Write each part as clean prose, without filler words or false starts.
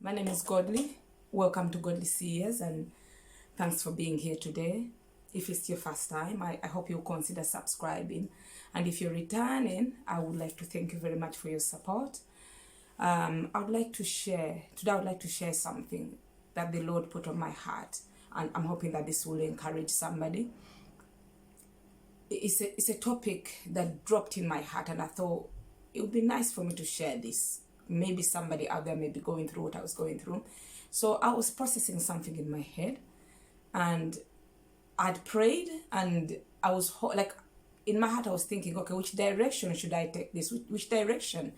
My name is Godly. Welcome to Godly Seers and thanks for being here today. If it's your first time, I hope you'll consider subscribing. And if you're returning, I would like to thank you very much for your support. Today I would like to share something that the Lord put on my heart. And I'm hoping that this will encourage somebody. It's a topic that dropped in my heart, and I thought it would be nice for me to share this. Maybe somebody out there may be going through what I was going through. So I was processing something in my head, and I'd prayed, and I was in my heart I was thinking, okay, which direction should I take this? Which direction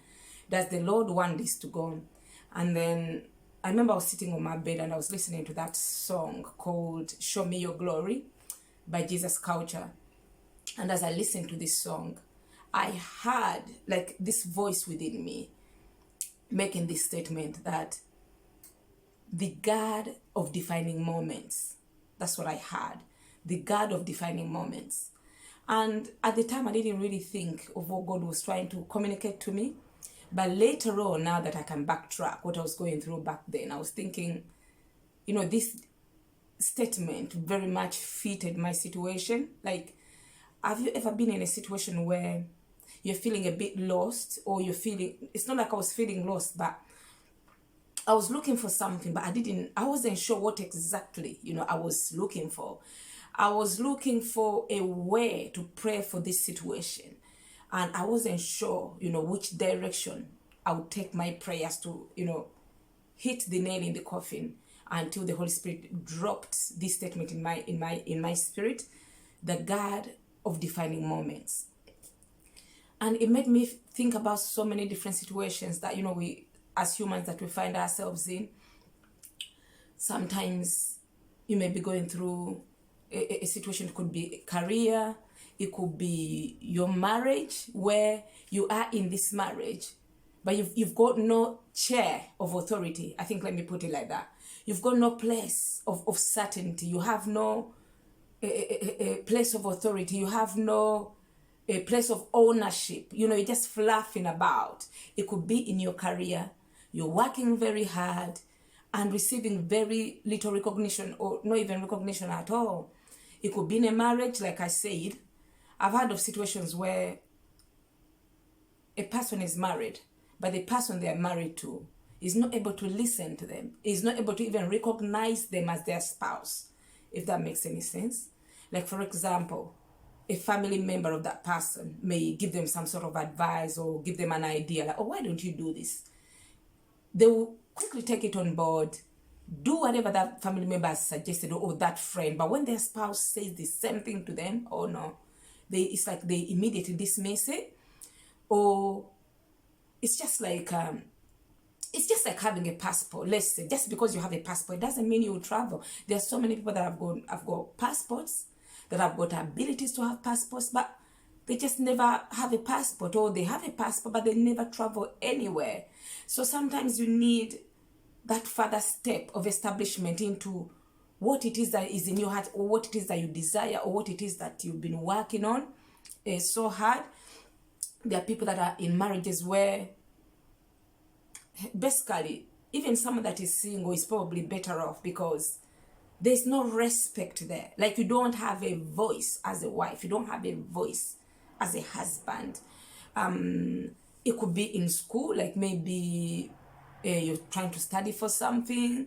does the Lord want this to go? And then I remember I was sitting on my bed and I was listening to that song called Show Me Your Glory by Jesus Culture. And as I listened to this song, I heard like this voice within me making this statement that the God of defining moments, that's what I heard, the God of defining moments. And at the time, I didn't really think of what God was trying to communicate to me. But later on, now that I can backtrack what I was going through back then, I was thinking, this statement very much fitted my situation. Like, have you ever been in a situation where you're feeling a bit lost, or it's not like I was feeling lost, but I was looking for something, but I wasn't sure what exactly, I was looking for. I was looking for a way to pray for this situation. And I wasn't sure, which direction I would take my prayers to, hit the nail in the coffin, until the Holy Spirit dropped this statement in my spirit, the God of defining moments. And it made me think about so many different situations that, we, as humans, that we find ourselves in. Sometimes you may be going through a situation. It could be a career. It could be your marriage, where you are in this marriage, but you've got no chair of authority. I think, let me put it like that. You've got no place of certainty. You have no a place of authority. You have no a place of ownership. You're just fluffing about. It could be in your career. You're working very hard and receiving very little recognition, or not even recognition at all. It could be in a marriage, like I said. I've heard of situations where a person is married, but the person they are married to is not able to listen to them, is not able to even recognize them as their spouse, if that makes any sense. Like, for example, a family member of that person may give them some sort of advice or give them an idea, like, oh, why don't you do this? They will quickly take it on board, do whatever that family member has suggested, or that friend. But when their spouse says the same thing to them, oh no, it's like they immediately dismiss it. Or it's just like having a passport. Let's say, just because you have a passport, it doesn't mean you will travel. There are so many people that have got passports, that have got abilities to have passports, but they just never have a passport, or they have a passport, but they never travel anywhere. So sometimes you need that further step of establishment into what it is that is in your heart, or what it is that you desire, or what it is that you've been working on so hard. There are people that are in marriages where basically even someone that is single is probably better off, because there's no respect there. Like, you don't have a voice as a wife. You don't have a voice as a husband. It could be in school, like maybe you're trying to study for something.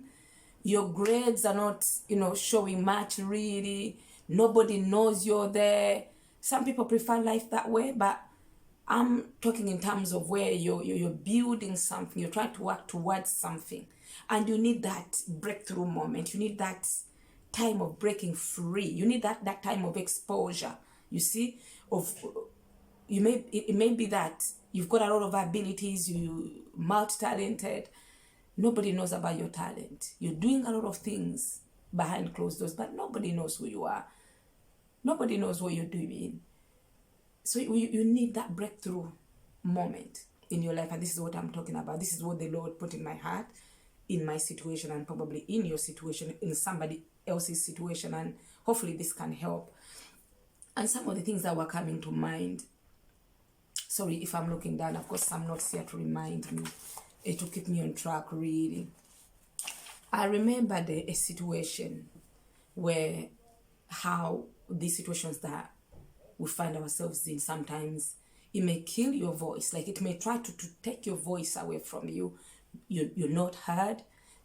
Your grades are not, showing much really. Nobody knows you're there. Some people prefer life that way, but I'm talking in terms of where you're building something. You're trying to work towards something. And you need that breakthrough moment. You need that time of breaking free. You need that time of exposure. You see, it may be that you've got a lot of abilities, you're multi-talented. Nobody knows about your talent. You're doing a lot of things behind closed doors, but nobody knows who you are. Nobody knows what you're doing. So you need that breakthrough moment in your life. And this is what I'm talking about. This is what the Lord put in my heart, in my situation, and probably in your situation, in somebody else's situation. And hopefully this can help. And some of the things that were coming to mind, sorry if I'm looking down, I've got some notes here to remind me, to keep me on track really. I remember a situation where how these situations that we find ourselves in sometimes it may kill your voice, like it may try to take your voice away from you. You're not heard,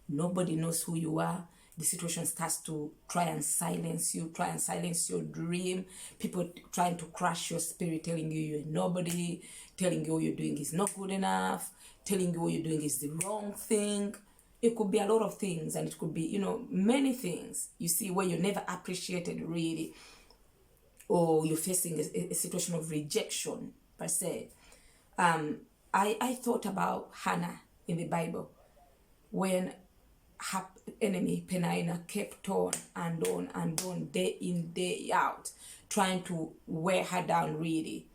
nobody knows who you are. The situation starts to try and silence you, try and silence your dream. People trying to crush your spirit, telling you you're nobody, telling you what you're doing is not good enough, telling you what you're doing is the wrong thing. It could be a lot of things, and it could be, many things, you see, where you're never appreciated really, or you're facing a situation of rejection per se. I thought about Hannah in the Bible, when her enemy Penina kept on and on and on, day in, day out, trying to wear her down really,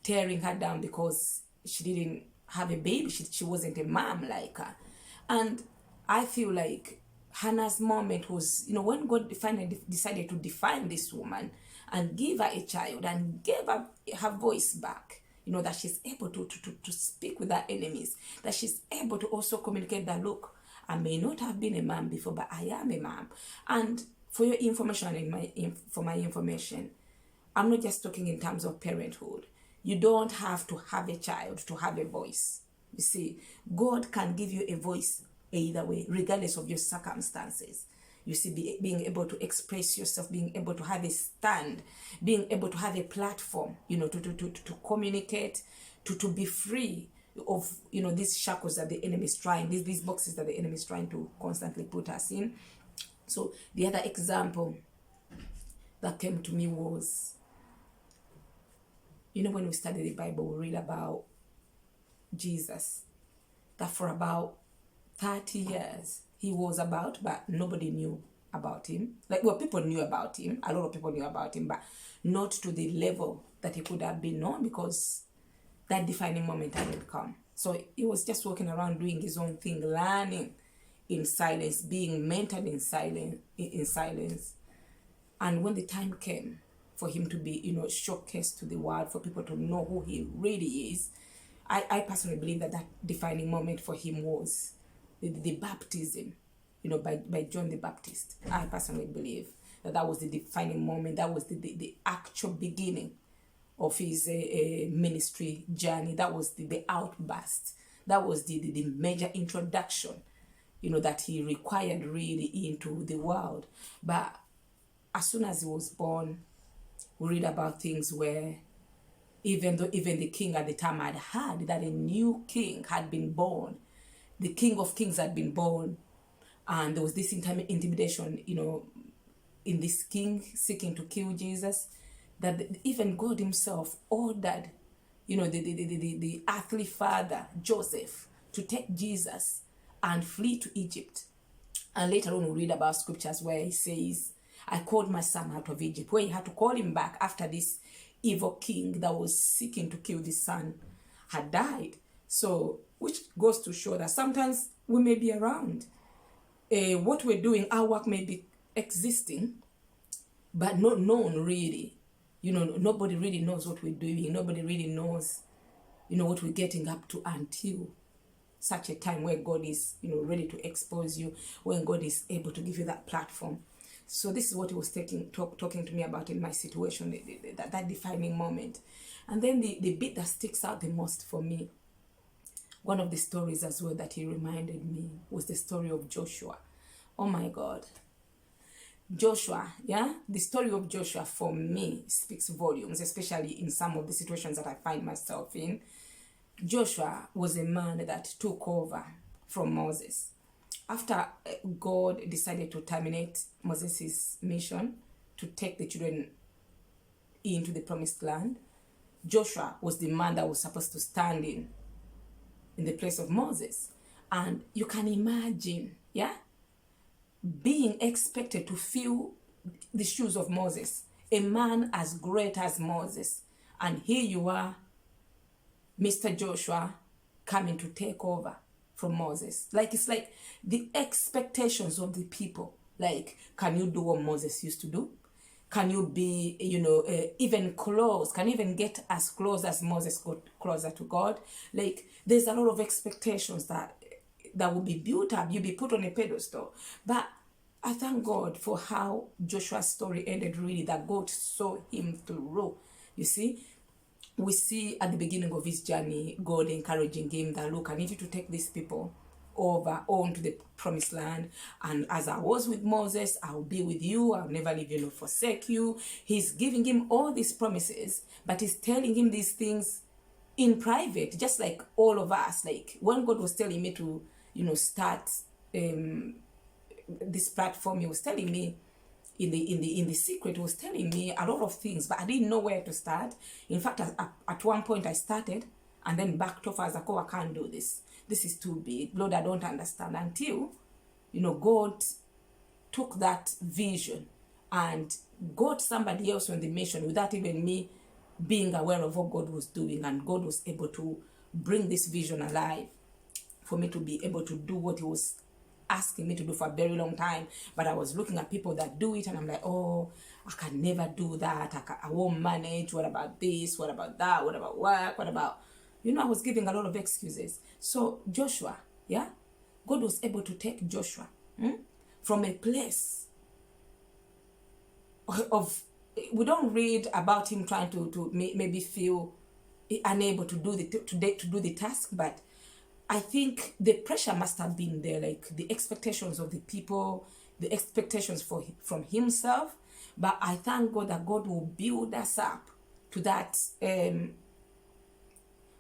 tearing her down because she didn't have a baby, she wasn't a mom like her. And I feel like Hannah's moment was, when God finally decided to define this woman and give her a child and gave her voice back, that she's able to speak with her enemies, that she's able to also communicate that, look, I may not have been a mom before, but I am a mom. And for your information and for my information, I'm not just talking in terms of parenthood. You don't have to have a child to have a voice. You see, God can give you a voice either way, regardless of your circumstances. You see, being able to express yourself, being able to have a stand, being able to have a platform, to communicate, to be free of, these shackles that the enemy is trying, these boxes that the enemy is trying to constantly put us in. So the other example that came to me was, when we study the Bible, we read about Jesus, that for about 30 years he was about, but nobody knew about him. People knew about him, a lot of people knew about him, but not to the level that he could have been known, because that defining moment hadn't come. So he was just walking around doing his own thing, learning in silence, being mentored in silence. And when the time came for him to be, showcased to the world, for people to know who he really is, I personally believe that defining moment for him was the baptism, by John the Baptist. I personally believe that was the defining moment. That was the actual beginning of his ministry journey. That was the outburst. That was the major introduction, that he required really into the world. But as soon as he was born, we read about things where even the king at the time had heard that a new king had been born. The King of Kings had been born. And there was this intimidation, in this king seeking to kill Jesus, that even God himself ordered, the earthly father, Joseph, to take Jesus and flee to Egypt. And later on we read about scriptures where he says, I called my son out of Egypt, where he had to call him back after this evil king that was seeking to kill the son had died. So, which goes to show that sometimes we may be around. What we're doing, our work may be existing, but not known really. Nobody really knows what we're doing. Nobody really knows, what we're getting up to until such a time where God is, ready to expose you, when God is able to give you that platform. So this is what he was talking to me about in my situation, that defining moment. And then the bit that sticks out the most for me, one of the stories as well that he reminded me, was the story of Joshua. Oh my God. Joshua, the story of Joshua for me speaks volumes, especially in some of the situations that I find myself in. Joshua was a man that took over from Moses. After God decided to terminate Moses' mission to take the children into the promised land, Joshua was the man that was supposed to stand in the place of Moses. And you can imagine, being expected to fill the shoes of Moses, a man as great as Moses. And here you are, Mr. Joshua, coming to take over from Moses. It's like the expectations of the people. Can you do what Moses used to do? Can you be, even close? Can you even get as close as Moses got closer to God? There's a lot of expectations that that will be built up, you'll be put on a pedestal. But I thank God for how Joshua's story ended, really, that God saw him through. You see, we see at the beginning of his journey, God encouraging him that, look, I need you to take these people over on to the promised land, and as I was with Moses, I'll be with you, I'll never leave you nor forsake you. He's giving him all these promises, but he's telling him these things in private, just like all of us. Like when God was telling me to, start this platform, he was telling me in the secret, he was telling me a lot of things, but I didn't know where to start. In fact, at one point I started and then backed off. I was like, oh, I can't do this. This is too big. Lord, I don't understand. Until, God took that vision and got somebody else on the mission without even me being aware of what God was doing. And God was able to bring this vision alive for me to be able to do what he was asking me to do for a very long time. But I was looking at people that do it and I'm like, oh, I can never do that. I won't manage. What about this? What about that? What about work? What about... I was giving a lot of excuses. So Joshua, God was able to take Joshua from a place of... We don't read about him trying to maybe feel unable to do the task, but I think the pressure must have been there, like the expectations of the people, the expectations from himself. But I thank God that God will build us up to that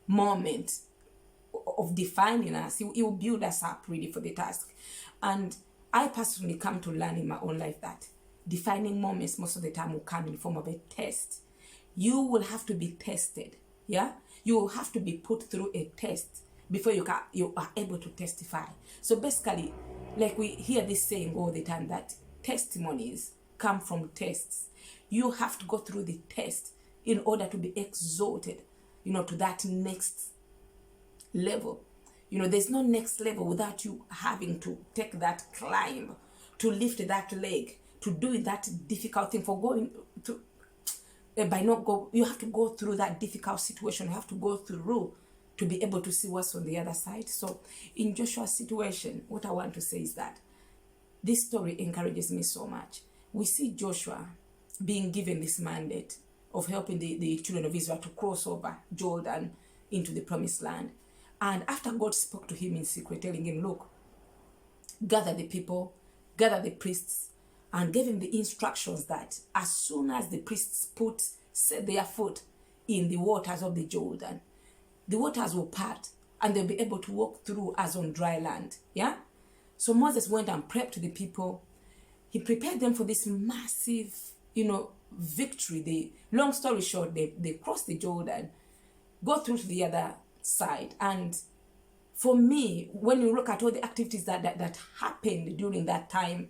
moment of defining us. He will build us up really for the task. And I personally come to learn in my own life that defining moments most of the time will come in the form of a test. You will have to be tested. You will have to be put through a test before you are able to testify. So basically, like we hear this saying all the time, that testimonies come from tests. You have to go through the test in order to be exalted, to that next level. There's no next level without you having to take that climb, to lift that leg, to do that difficult thing, for going to, you have to go through that difficult situation. You have to go through to be able to see what's on the other side. So in Joshua's situation, what I want to say is that this story encourages me so much. We see Joshua being given this mandate of helping the children of Israel to cross over Jordan into the promised land. And after God spoke to him in secret, telling him, look, gather the people, gather the priests, and gave him the instructions that as soon as the priests set their foot in the waters of the Jordan, the waters will part and they'll be able to walk through as on dry land. So Moses went and prepped the people. He prepared them for this massive, victory. Long story short, they crossed the Jordan, go through to the other side. And for me, when you look at all the activities that happened during that time,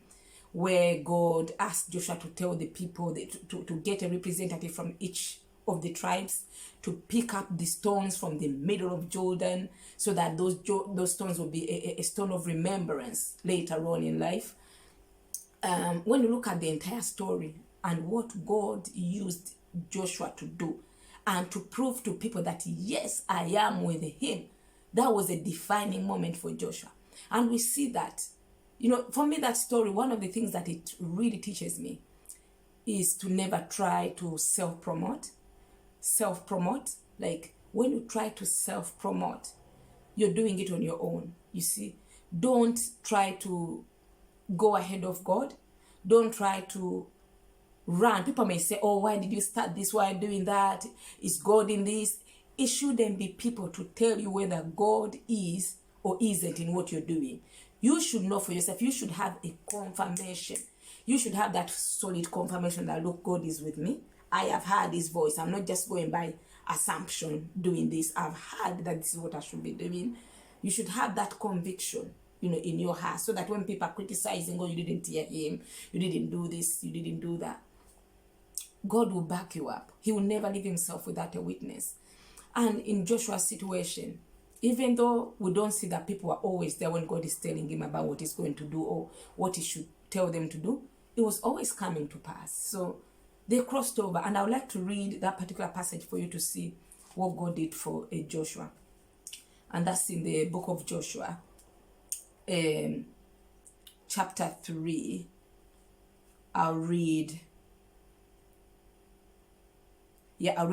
where God asked Joshua to tell the people to get a representative from each of the tribes to pick up the stones from the middle of Jordan, so that those stones will be a stone of remembrance later on in life. When you look at the entire story and what God used Joshua to do and to prove to people that yes, I am with him, that was a defining moment for Joshua. And we see that, for me, that story, one of the things that it really teaches me is to never try to self-promote. Like when you try to self-promote, you're doing it on your own. You see, don't try to go ahead of God. Don't try to run. People may say, oh, why did you start this? Why are you doing that? Is God in this? It shouldn't be people to tell you whether God is or isn't in what you're doing. You should know for yourself. You should have a confirmation. You should have that solid confirmation that, look, God is with me. I have heard his voice. I'm not just going by assumption doing this. I've heard that this is what I should be doing. You should have that conviction, in your heart, so that when people are criticizing, oh, you didn't hear him, you didn't do this, you didn't do that, God will back you up. He will never leave himself without a witness. And in Joshua's situation, even though we don't see that people are always there when God is telling him about what he's going to do or what he should tell them to do, it was always coming to pass. So they crossed over, and I would like to read that particular passage for you to see what God did for Joshua. And that's in the book of Joshua, chapter 3, I'll read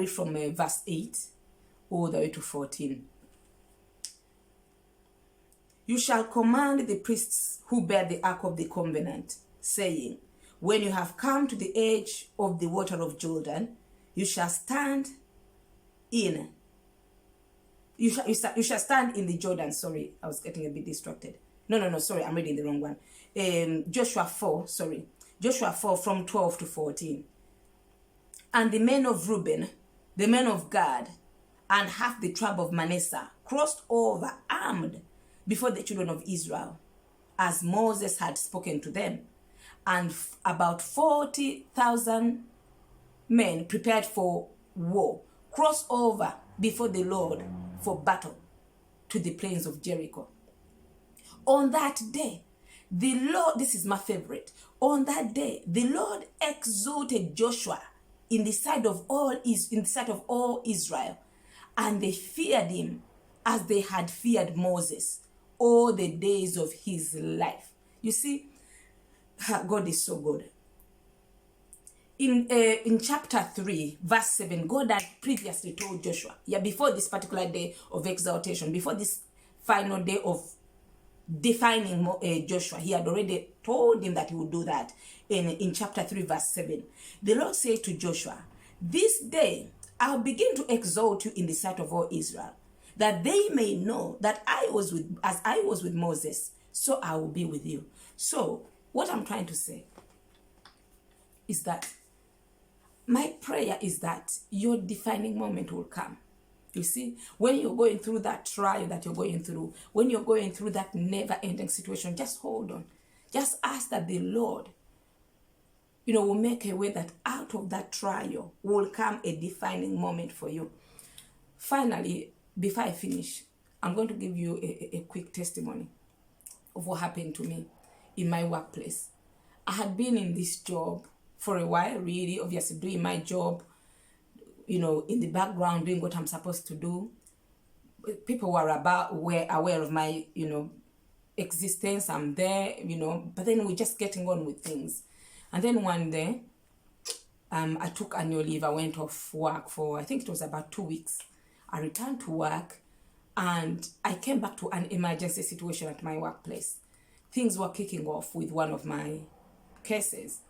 from verse 8 all the way to 14. You shall command the priests who bear the ark of the covenant, saying, when you have come to the edge of the water of Jordan, you shall stand in. You shall stand in the Jordan. Sorry, I was getting a bit distracted. No, sorry, I'm reading the wrong one. Joshua 4 from 12 to 14. And the men of Reuben, the men of Gad, and half the tribe of Manasseh crossed over armed before the children of Israel, as Moses had spoken to them. And about 40,000 men prepared for war crossed over before the Lord for battle to the plains of Jericho. On that day, the Lord, this is my favorite, on that day, the Lord exalted Joshua in the sight of all Israel, and they feared him as they had feared Moses all the days of his life. You see, God is so good. In chapter 3, verse 7, God had previously told Joshua, before this particular day of exaltation, before this final day of defining Joshua, he had already told him that he would do that. In chapter 3, verse 7, the Lord said to Joshua, this day I'll begin to exalt you in the sight of all Israel, that they may know that as I was with Moses, so I will be with you. So what I'm trying to say is that my prayer is that your defining moment will come. You see, when you're going through that trial that you're going through, when you're going through that never-ending situation, just hold on. Just ask that the Lord, will make a way that out of that trial will come a defining moment for you. Finally, before I finish, I'm going to give you a quick testimony of what happened to me in my workplace. I had been in this job for a while, really, obviously doing my job, in the background, doing what I'm supposed to do. People were aware of my, existence. I'm there, but then we're just getting on with things. And then one day, I took annual leave. I went off work for, I think it was about 2 weeks. I returned to work and I came back to an emergency situation at my workplace. Things were kicking off with one of my cases.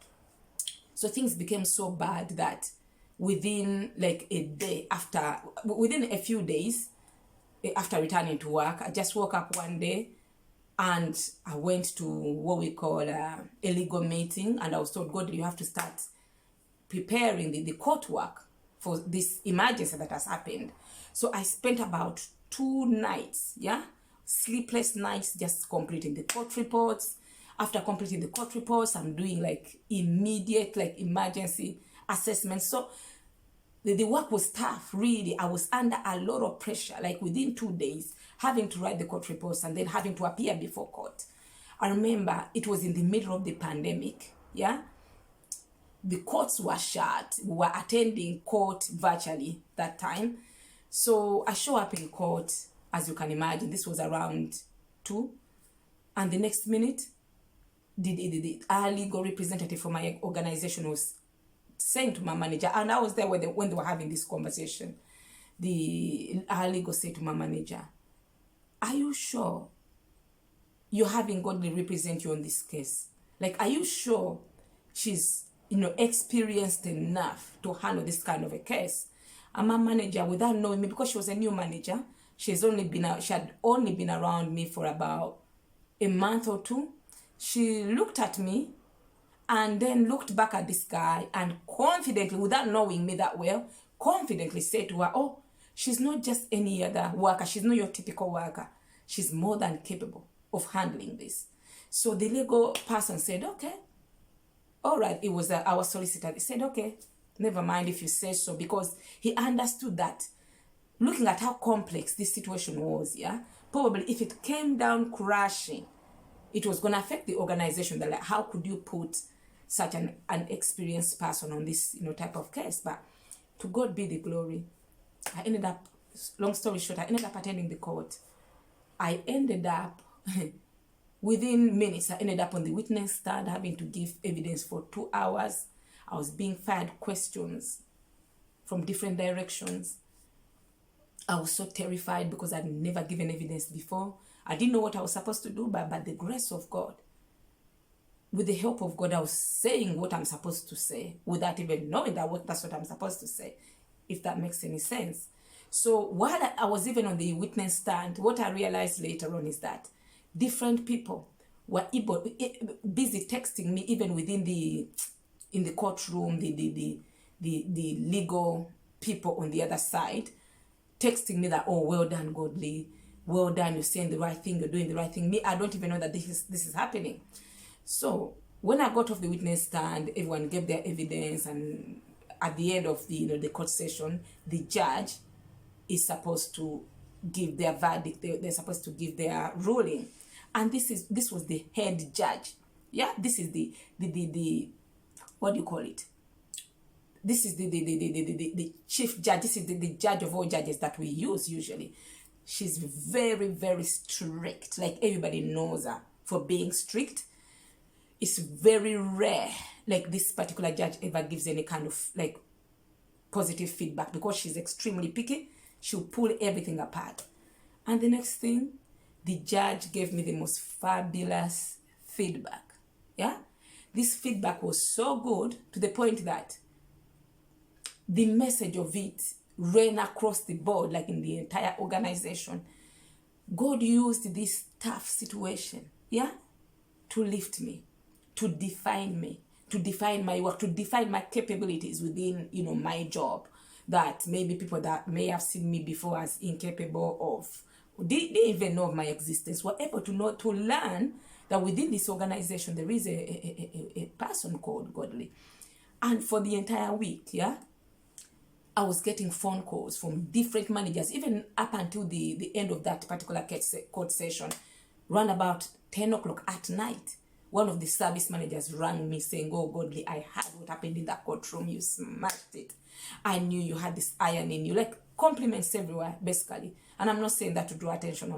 So things became so bad that within a few days after returning to work, I just woke up one day and I went to what we call a legal meeting, and I was told, God, you have to start preparing the court work for this emergency that has happened. So I spent about 2 nights, sleepless nights, just completing the court reports. After completing the court reports, I'm doing immediate emergency assessments. So the work was tough, really. I was under a lot of pressure, within 2 days, having to write the court reports and then having to appear before court. I remember it was in the middle of the pandemic, The courts were shut. We were attending court virtually that time. So I show up in court, as you can imagine. This was around 2. And the next minute, the legal representative for my organization was saying to my manager, and I was there when they were having this conversation. The legal said to my manager, are you sure you're having God represent you on this case? Are you sure she's experienced enough to handle this kind of a case? And my manager, without knowing me, because she was a new manager, she had only been around me for about a month or 2. She looked at me and then looked back at this guy and confidently, without knowing me that well, confidently said to her, oh, she's not just any other worker. She's not your typical worker. She's more than capable of handling this. So the legal person said, okay, all right. It was our solicitor. He said, okay, never mind if you say so, because he understood that looking at how complex this situation was, probably if it came down crashing, it was going to affect the organization. That how could you put such an experienced person on this type of case? But to God be the glory. I ended up, long story short, I ended up attending the court. I ended up Within minutes, I ended up on the witness stand having to give evidence for 2 hours. I was being fired questions from different directions. I was so terrified because I'd never given evidence before. I didn't know what I was supposed to do, but by the grace of God, with the help of God, I was saying what I'm supposed to say without even knowing that's what I'm supposed to say, if that makes any sense. So while I was even on the witness stand, what I realized later on is that different people were busy texting me, even within in the courtroom, the legal people on the other side, texting me that, oh, well done, Godly, well done, you're saying the right thing, you're doing the right thing. Me, I don't even know that this is happening. So when I got off the witness stand, everyone gave their evidence, and at the end of the court session, the judge is supposed to give their verdict. They're supposed to give their ruling, and this was the head judge. Yeah, this is the what do you call it? This is the chief judge. This is the judge of all judges that we use usually. She's very, very strict. Like, everybody knows her for being strict. It's very rare, like, this particular judge ever gives any kind of, like, positive feedback, because she's extremely picky. She'll pull everything apart. And the next thing, the judge gave me the most fabulous feedback. Yeah? This feedback was so good to the point that the message of it ran across the board, like in the entire organization. God used this tough situation, yeah, to lift me, to define me, to define my work, to define my capabilities within, my job, that maybe people that may have seen me before as incapable of, they even know of my existence, were able to learn that within this organization there is a person called Godly. And for the entire week, yeah, I was getting phone calls from different managers, even up until the end of that particular court session, around about 10 o'clock at night. One of the service managers rang me saying, oh, Godly, I heard what happened in that courtroom. You smashed it. I knew you had this iron in you. Like, compliments everywhere, basically. And I'm not saying that to draw attention,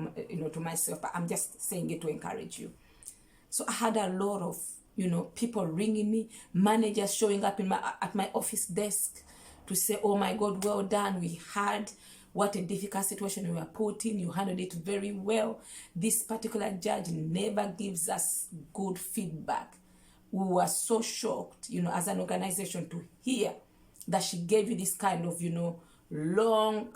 to myself, but I'm just saying it to encourage you. So I had a lot of, people ringing me, managers showing up at my office desk to say, oh my God, well done. We had what a difficult situation we were put in. You handled it very well. This particular judge never gives us good feedback. We were so shocked, as an organization, to hear that she gave you this kind of, long,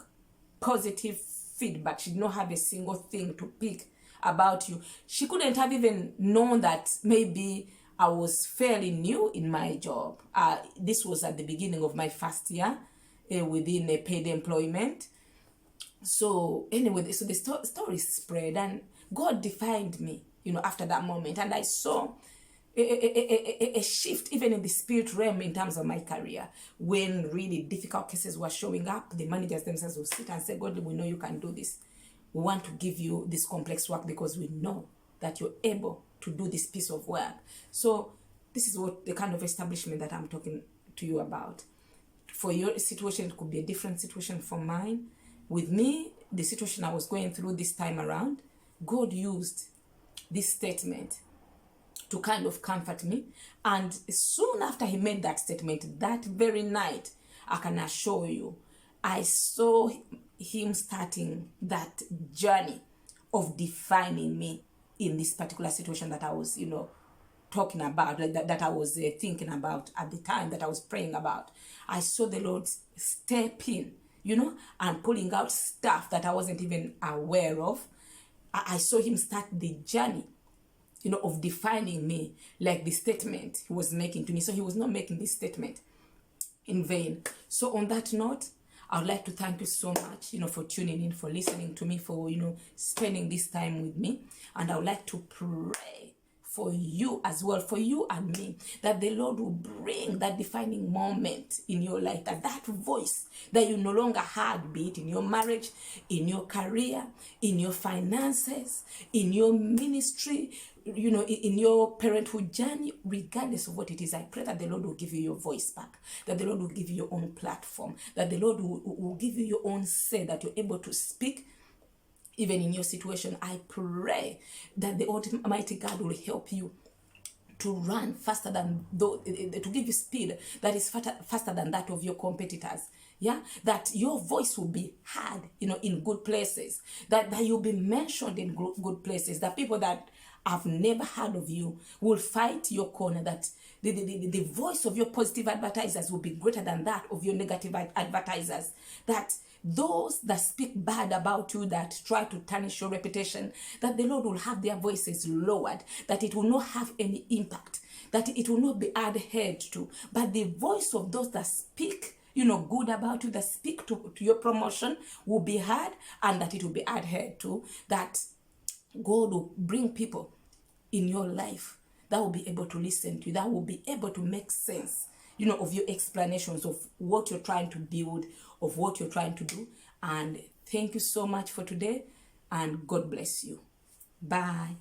positive feedback. She did not have a single thing to pick about you. She couldn't have even known that maybe I was fairly new in my job. This was at the beginning of my first year within a paid employment. So anyway, so the story spread, and God defined me, after that moment. And I saw a shift even in the spirit realm in terms of my career. When really difficult cases were showing up, the managers themselves will sit and say, Godly, we know you can do this. We want to give you this complex work because we know that you're able to do this piece of work. So this is what the kind of establishment that I'm talking to you about. For your situation, it could be a different situation from mine. With me, the situation I was going through this time around, God used this statement to kind of comfort me. And soon after he made that statement, that very night, I can assure you, I saw him starting that journey of defining me in this particular situation that I was, talking about, that I was thinking about at the time, that I was praying about. I saw the Lord step in, and pulling out stuff that I wasn't even aware of. I saw him start the journey, of defining me, like the statement he was making to me. So he was not making this statement in vain. So on that note, I would like to thank you so much, for tuning in, for listening to me, for, spending this time with me. And I would like to pray for you as well, for you and me, that the Lord will bring that defining moment in your life, that voice that you no longer had, be it in your marriage, in your career, in your finances, in your ministry, in your parenthood journey, regardless of what it is. I pray that the Lord will give you your voice back, that the Lord will give you your own platform, that the Lord will give you your own say, that you're able to speak even in your situation, I pray that the Almighty God will help you to run faster than, to give you speed that is faster than that of your competitors. Yeah, that your voice will be heard, in good places, that you'll be mentioned in good places, that people that have never heard of you will fight your corner, that the voice of your positive advertisers will be greater than that of your negative advertisers, that those that speak bad about you, that try to tarnish your reputation, that the Lord will have their voices lowered, that it will not have any impact, that it will not be adhered to, but the voice of those that speak good about you, that speak to your promotion, will be heard, and that it will be adhered to, that God will bring people in your life that will be able to listen to you, that will be able to make sense, of your explanations of what you're trying to build, of what you're trying to do. And thank you so much for today, and God bless you. Bye.